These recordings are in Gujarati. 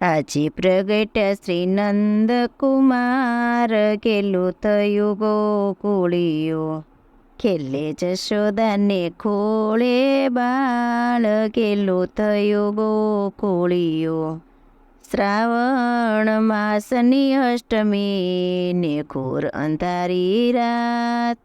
આજે પ્રગટ્યા શ્રી નંદકુમાર, કેલું થયું ગોકુળિયો. ખેલે જશોદાને ખોળે બાળ, કેલું થયું ગોકુળિયો. શ્રાવણ માસની અષ્ટમી ને ઘોર અંધારી રાત,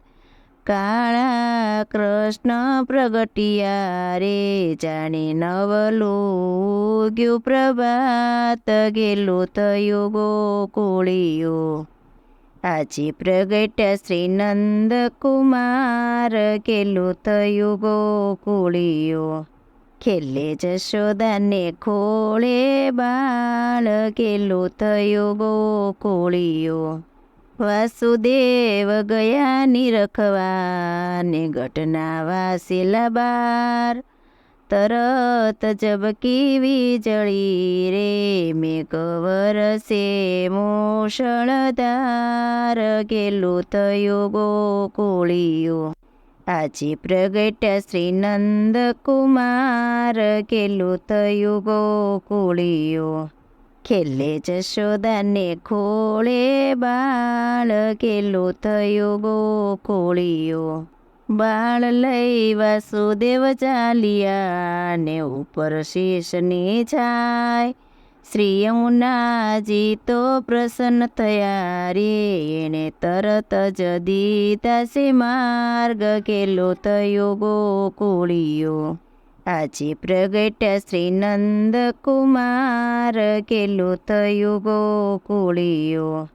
કાળા કૃષ્ણ પ્રગટિયા રે, જાણે નવલું ગયું પ્રભાત, ગેલું થયું ગોકુળિયો. આજે પ્રગટ્યા શ્રી નંદકુમાર, કેલું થયું ગોકુળિયો. ખેલે જશોદાને ખોળે બાળ, કેલું થયું ગોકુળિયો. વાસુદેવ ગયા નિરખવા ને ઘટના વાસેલા બાર, તરત ઝબકી વીજળી રે, મેઘ વરસે મૂષળધાર, કેલું થયું ગોકુળિયો. આજે પ્રગટ્યા શ્રી નંદકુમાર, કેલું થયું ગોકુળિયો. ખેલે જશોદાને ખોળે બાળ, કેલું થયું ગોકુળિયો. બાળ લઈ વાસુદેવ ચાલ્યા ને ઉપર શેષની છાય, શ્રી યમુનાજી તો પ્રસન્ન થયા રે, એણે તરત જ દીધા છે માર્ગ, કેલું થયું ગોકુળિયો. આજે પ્રગટ્યા શ્રી નંદકુમાર, કેલું થયું ગોકુળિયો.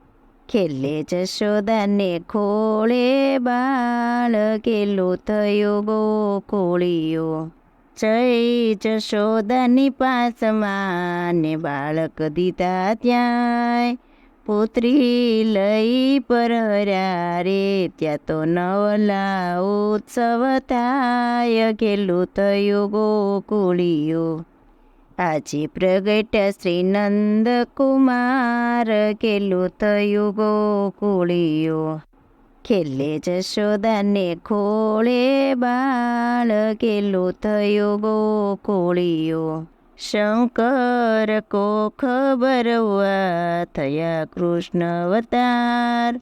ખેલે જશોદાને ખોળે બાળ, કેલું થયું ગોકુળિયો. જય જશોદાની પાસમાં ને બાળક દીધા ત્યાંય, પુત્રી લઈ પરહર્યા રે, ત્યાં તો નવલા ઉત્સવ થાય, કેલું થયું ગોકુળિયો. આજે પ્રગટ્યા શ્રી નંદકુમાર, કેલું થયું ગોકુળિયો. ખેલે જશોદાને ખોળે બાળ, કેલું થયું ગોકુળિયો. શંકર કોખ ભરવા થયા કૃષ્ણ અવતાર,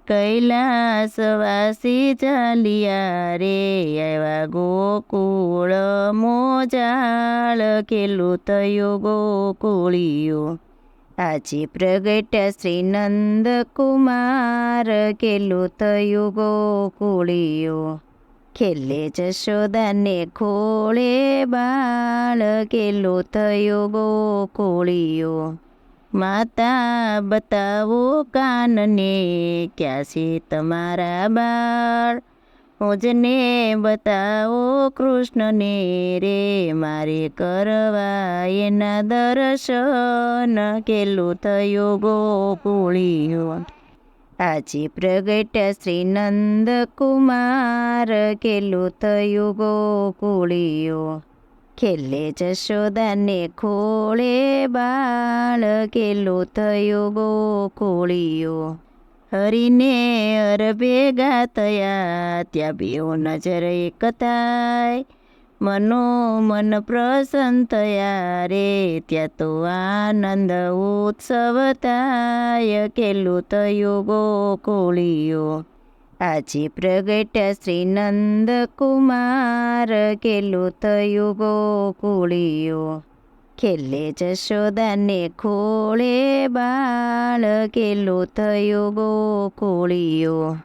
કૈલાસવાસી ચાલ્યા રે, આવ્યા ગોકુળ મોજાળ, કેલું થયું ગોકુળિયો. આજે પ્રગટ્યા શ્રી નંદકુમાર, કેલું થયું ગોકુળિયો. ખેલે જશોદાને ખોળે બાળ, કેલું થયું ગોકુળિયો. માતા બતાવો કાનને, ક્યાં છે તમારા બાળ, મુજને બતાવો કૃષ્ણને રે, મારે કરવા એના દર્શન, કેલું થયું ગોકુળિયો. આજે પ્રગટ્યા શ્રી નંદકુમાર, કેલું થયું ગોકુળિયો. ખેલે જશોદાને ખોળે બાળ, કેલું થયું ગોકુળિયો. હરીને અર ભેગા થયા, ત્યાં બેઉ નજર એક થાય, મનોમન પ્રસન્ન થયા રે, ત્યાં તો આનંદ ઉત્સવ થાય, કેલું થયું ગોકુળિયો. આજે પ્રગટ્યા શ્રી નંદકુમાર, કેલું થયું ગોકુળિયો. ખેલે જશોદાને ખોળે બાળ, કેલું થયું ગોકુળિયો.